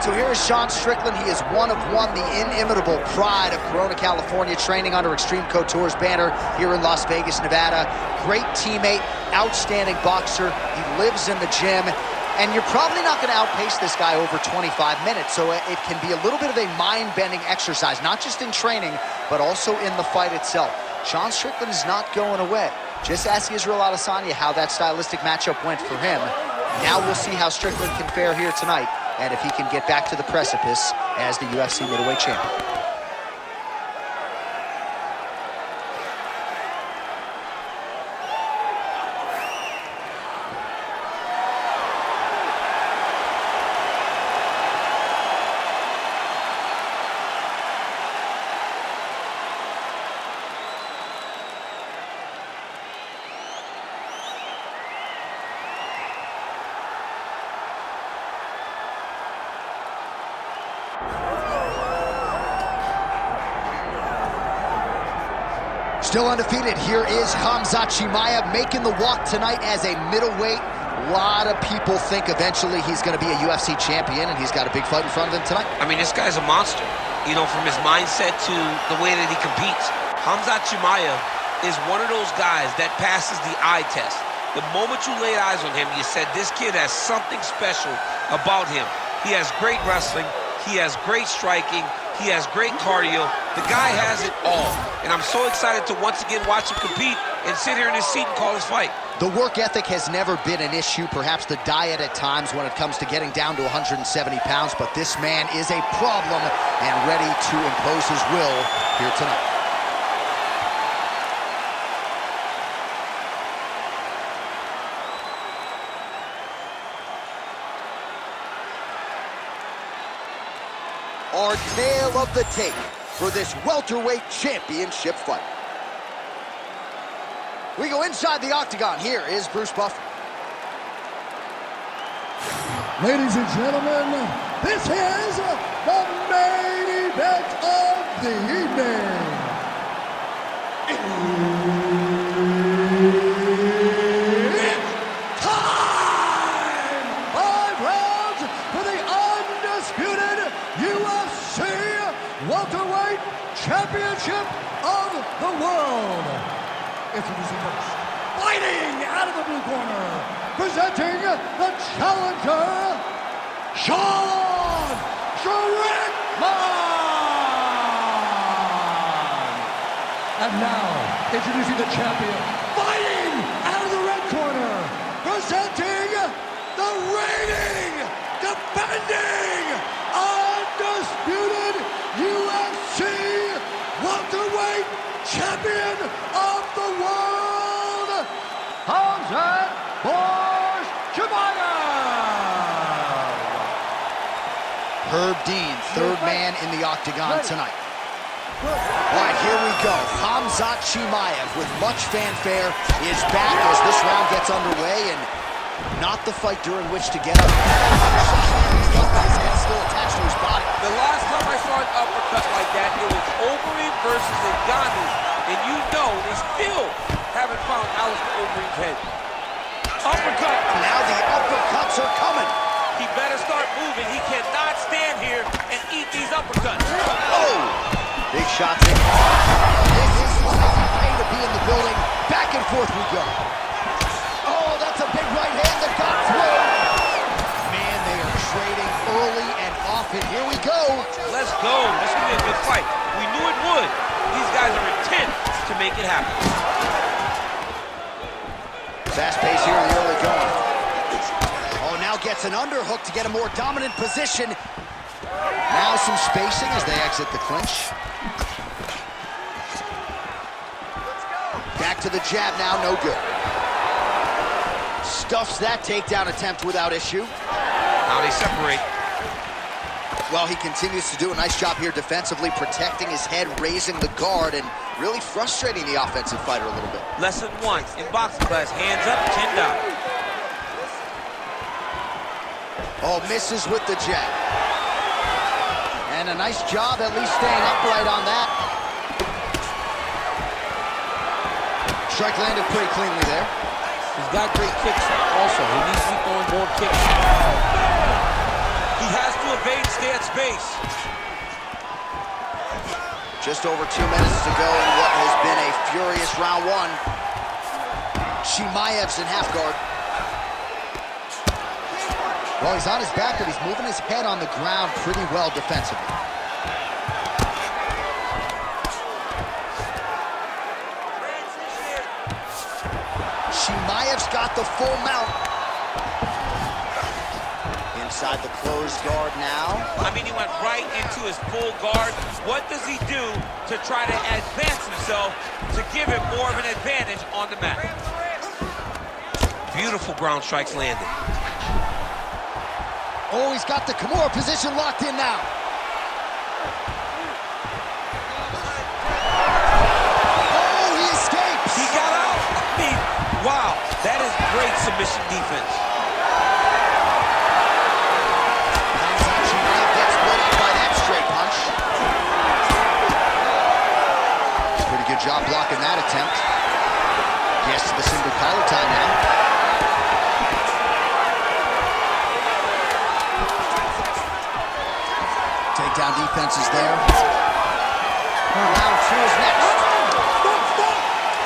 So here is Sean Strickland. He is one of one, the inimitable pride of Corona, California, training under Extreme Couture's banner here in Las Vegas, Nevada. Great teammate, outstanding boxer. He lives in the gym. And you're probably not going to outpace this guy over 25 minutes, so it can be a little bit of a mind-bending exercise, not just in training, but also in the fight itself. Sean Strickland is not going away. Just ask Israel Adesanya how that stylistic matchup went for him. Now we'll see how Strickland can fare here tonight, and if he can get back to the precipice as the UFC middleweight champion. Still undefeated, here is Khamzat Chimaev making the walk tonight as a middleweight. A lot of people think eventually he's going to be a UFC champion, and he's got a big fight in front of him tonight. I mean, this guy's a monster, you know, from his mindset to the way that he competes. Khamzat Chimaev is one of those guys that passes the eye test. The moment you laid eyes on him, you said, this kid has something special about him. He has great wrestling, he has great striking, he has great cardio. The guy has it all. And I'm so excited to once again watch him compete and sit here in his seat and call his fight. The work ethic has never been an issue, perhaps the diet at times when it comes to getting down to 170 pounds, but this man is a problem and ready to impose his will here tonight. Our tale of the tape for this welterweight championship fight. We go inside the octagon. Here is Bruce Buffer. Ladies and gentlemen, this is the main event of the evening. It's time! 5 rounds for the undisputed UFC welterweight championship of the world. Introducing first, fighting out of the blue corner, presenting the challenger, Sean Strickland. And now, introducing the champion, fighting out of the red corner, presenting the reigning, defending, undisputed UFC welterweight champion of the world, Khamzat Chimaev. Herb Dean, third man in the octagon tonight. All right, here we go. Khamzat Chimaev, with much fanfare, is back as this round gets underway, and not the fight during which to get up. His head still attached to his body. The last time I saw an uppercut like that, it was Overeem versus Ngannou. And you know they still haven't found Alistair Overeem's head. Uppercut. Now the uppercuts are coming. He better start moving. He cannot stand here and eat these uppercuts. Oh! Big shots in. This is pain to be in the building. Back and forth we go. Oh, that's a big right hand that got through. Man, they are trading early and often. Here we go. Let's go. This is going to be a good fight. We knew it would. These guys are intent to make it happen. Fast pace here in the early going. Oh, now gets an underhook to get a more dominant position. Now some spacing as they exit the clinch. Back to the jab now, no good. Stuffs that takedown attempt without issue. Now they separate. Well, he continues to do a nice job here defensively, protecting his head, raising the guard, and really frustrating the offensive fighter a little bit. Lesson 1 in boxing class, hands up, chin down. Oh, misses with the jab. And a nice job at least staying upright on that. Strike landed pretty cleanly there. He's got great kicks also. He needs to be throwing more kicks. He has to evade stay at space. Just over 2 minutes to go in what has been a furious round one. Chimaev's in half guard. Well, he's on his back, but he's moving his head on the ground pretty well defensively. Chimaev's got the full mount. Inside the closed guard now. I mean, he went right into his full guard. What does he do to try to advance himself to give him more of an advantage on the mat? Beautiful ground strikes landed. Oh, he's got the Kimura position locked in now. Oh, he escapes. He got out. I mean, wow, that is great submission defense. Khamzat Chimaev gets split up by that straight punch. Pretty good job blocking that attempt. Gets to the single collar tie now. Takedown defense is there. Round two is next.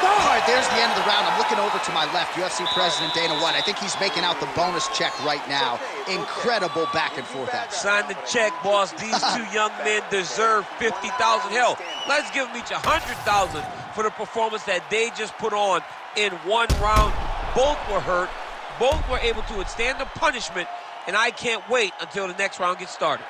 All right, there's the end of the round. I'm looking over to my left, UFC President Dana White. I think he's making out the bonus check right now. Incredible back and forth action. Sign the check, boss. These two young men deserve 50,000. Hell, let's give them each 100,000 for the performance that they just put on in one round. Both were hurt. Both were able to withstand the punishment, and I can't wait until the next round gets started.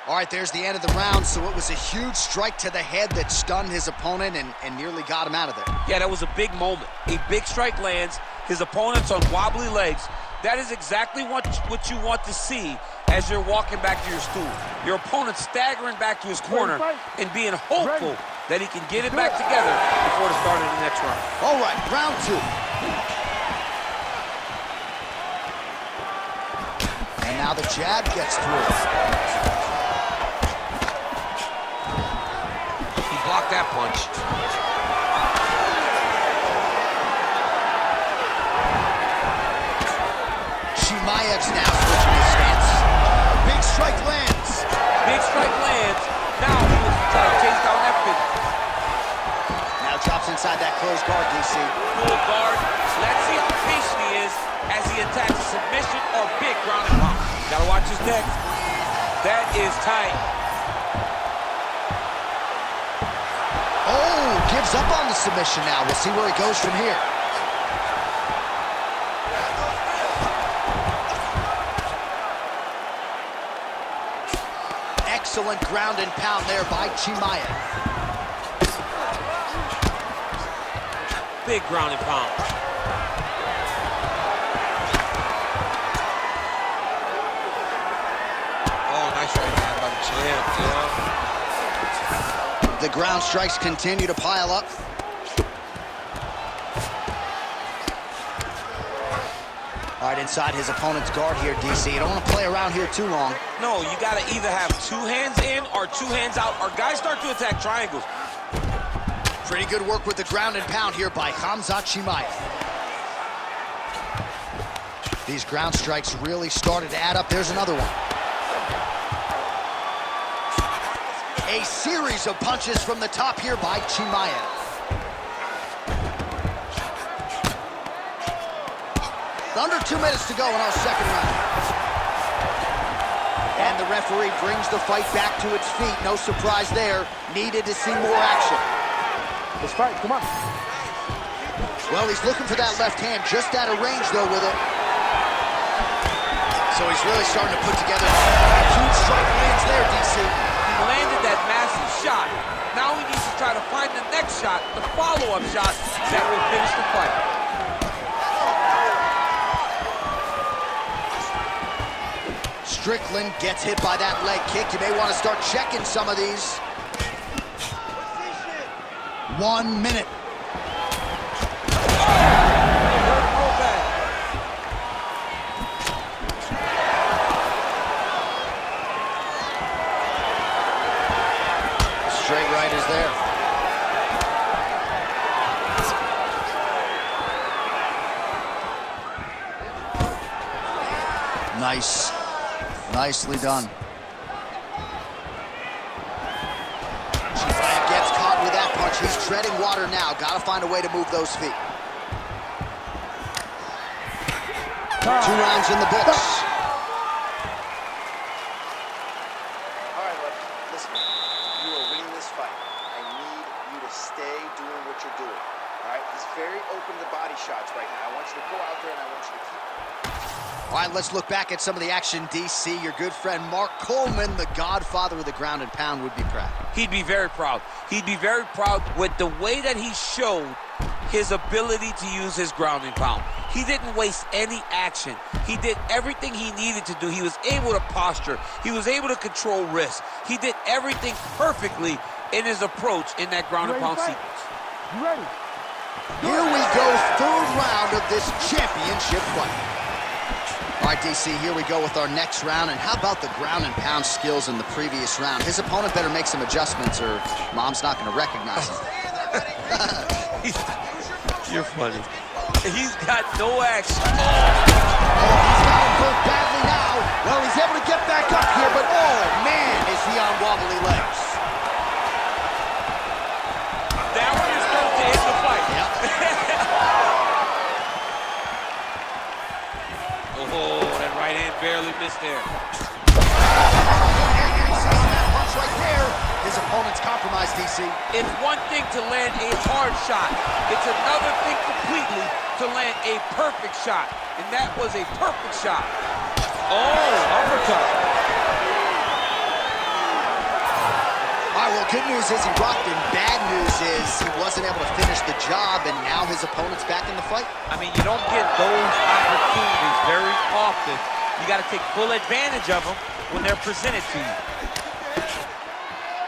All right, there's the end of the round. So it was a huge strike to the head that stunned his opponent and nearly got him out of there. Yeah, that was a big moment. A big strike lands. His opponent's on wobbly legs. That is exactly what you want to see as you're walking back to your stool. Your opponent staggering back to his corner and being hopeful that he can get it back together before the start of the next round. All right, round two. And now the jab gets through. Block that punch. Chimaev's now switching his stance. Big strike lands. Big strike lands. Now he was trying to chase down that finish. Now drops inside that closed guard, DC. Full guard. Let's see how patient he is as he attacks a submission or big ground and pound. Gotta watch his neck. That is tight. Oh, gives up on the submission now. We'll see where he goes from here. Excellent ground and pound there by Chimaev. Big ground and pound. Oh, nice right hand by the champ, yeah. The ground strikes continue to pile up. All right, inside his opponent's guard here, DC. You don't want to play around here too long. No, you got to either have two hands in or two hands out, or guys start to attack triangles. Pretty good work with the ground and pound here by Khamzat Chimaev. These ground strikes really started to add up. There's another one. A series of punches from the top here by Chimaev. Under 2 minutes to go in our second round. And the referee brings the fight back to its feet. No surprise there. Needed to see more action. Let's fight, come on. Well, he's looking for that left hand, just out of range, though, with it. So he's really starting to put together a huge strike lands there, DC. He landed that massive shot. Now he needs to try to find the next shot, the follow-up shot that will finish the fight. Strickland gets hit by that leg kick. You may want to start checking some of these. 1 minute. Straight right is there. Nice. Nicely done. treading water now. Got to find a way to move those feet. 2 rounds in the books. All right, listen, you are winning this fight. I need you to stay doing what you're doing. All right, he's very open to body shots right now. I want you to go out there and I want you to keep. All right, let's look back at some of the action, DC. Your good friend Mark Coleman, the godfather of the ground and pound, would be proud. He'd be very proud. He'd be very proud with the way that he showed his ability to use his ground and pound. He didn't waste any action. He did everything he needed to do. He was able to posture. He was able to control wrists. He did everything perfectly in his approach in that ground and pound sequence. You ready? Here we go, 3rd round of this championship fight. All right, DC, here we go with our next round. And how about the ground and pound skills in the previous round? His opponent better make some adjustments or Mom's not going to recognize him. You're funny. He's got no action. Oh, he's got him hurt badly now. Well, he's able to get back up here, but oh, man, is he on wobbly legs. That one is going to end the fight. Yep. Oh, that right hand barely missed there. That punch right there. His opponent's compromised, DC. It's one thing to land a hard shot. It's another thing completely to land a perfect shot. And that was a perfect shot. Oh, uppercut. All right, well, good news is he rocked him. Bad news is he wasn't able to finish the job, and now his opponent's back in the fight. I mean, you don't get those opportunities very often. You got to take full advantage of them when they're presented to you.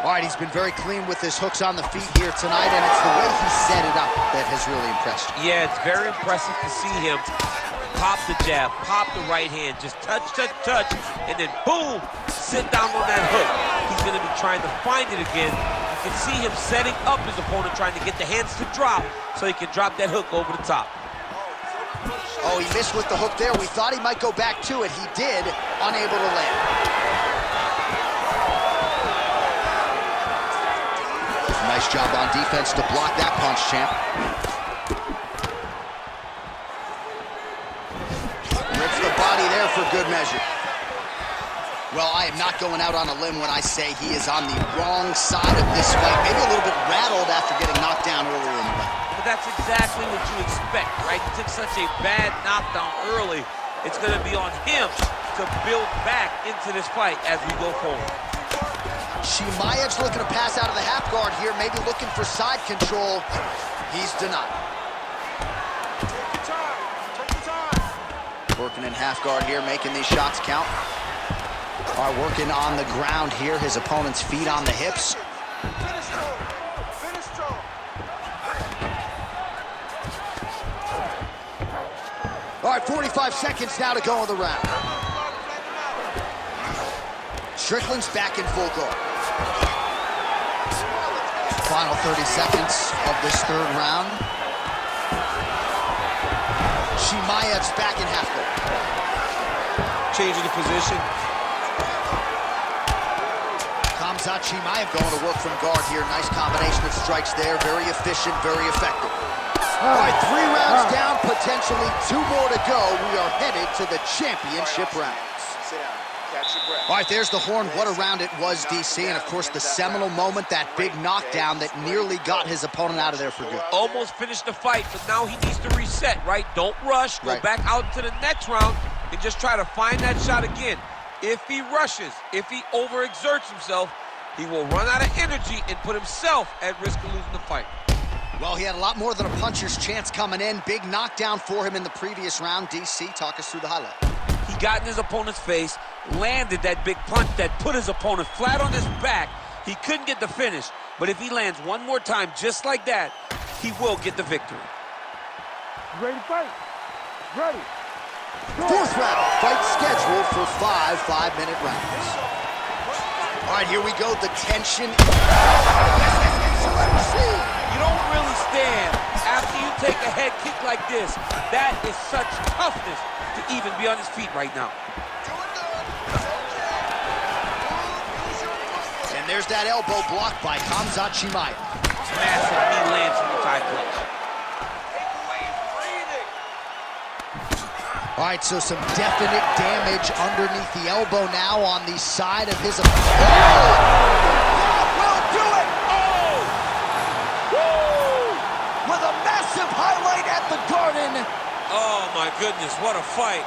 All right, he's been very clean with his hooks on the feet here tonight, and it's the way he set it up that has really impressed you. Yeah, it's very impressive to see him pop the jab, pop the right hand, just touch, touch, touch, and then boom, sit down on that hook. He's going to be trying to find it again. You can see him setting up his opponent, trying to get the hands to drop so he can drop that hook over the top. Oh, he missed with the hook there. We thought he might go back to it. He did, unable to land. Nice job on defense to block that punch, champ. Rips the body there for good measure. Well, I am not going out on a limb when I say he is on the wrong side of this fight. Maybe a little bit rattled after getting knocked down earlier in the fight. But that's exactly what you expect, right? He took such a bad knockdown early. It's going to be on him to build back into this fight as we go forward. Chimaev's looking to pass out of the half guard here, maybe looking for side control. He's denied. Take your time. Working in half guard here, making these shots count. All right, working on the ground here, his opponent's feet on the hips. Finish strong. Finish strong. All right, 45 seconds now to go in the round. Strickland's back in full guard. Final 30 seconds of this 3rd round. Chimaev's back in half guard. Changing the position. Khamzat Chimaev going to work from guard here. Nice combination of strikes there. Very efficient, very effective. All right, 3 rounds down, potentially 2 more to go. We are headed to the championship rounds. Sit down. Catch your breath. All right, there's the horn. What a round it was, DC. And, of course, the seminal moment, that big knockdown that nearly got his opponent out of there for good. Almost finished the fight, but now he needs to reset, right? Don't rush. Go back out to the next round and just try to find that shot again. If he rushes, if he overexerts himself, he will run out of energy and put himself at risk of losing the fight. Well, he had a lot more than a puncher's chance coming in. Big knockdown for him in the previous round. DC, talk us through the highlight. He got in his opponent's face, landed that big punch that put his opponent flat on his back. He couldn't get the finish, but if he lands one more time just like that, he will get the victory. You ready to fight? Ready. 4th round, fight scheduled for 5 5-minute rounds. All right, here we go, the tension. You don't really stand after you take a head kick like this. That is such toughness to even be on his feet right now. And there's that elbow blocked by Khamzat Chimaev. massive knee lands from the tie clinch. All right, so some definite damage underneath the elbow now on the side of his... Oh! Will do it! Oh! Woo! With a massive highlight at the Garden. Oh, my goodness, what a fight.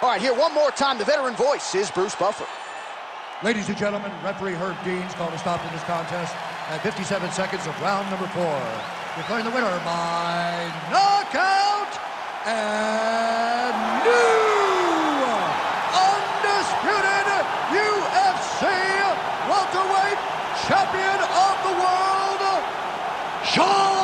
All right, here one more time. The veteran voice is Bruce Buffer. Ladies and gentlemen, referee Herb Dean's called a stop to this contest at 57 seconds of round number 4. Declaring the winner by knockout and new undisputed UFC welterweight champion of the world, Strickland!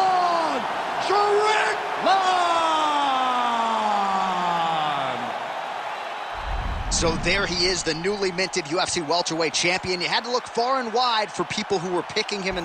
So there he is, the newly minted UFC welterweight champion. You had to look far and wide for people who were picking him in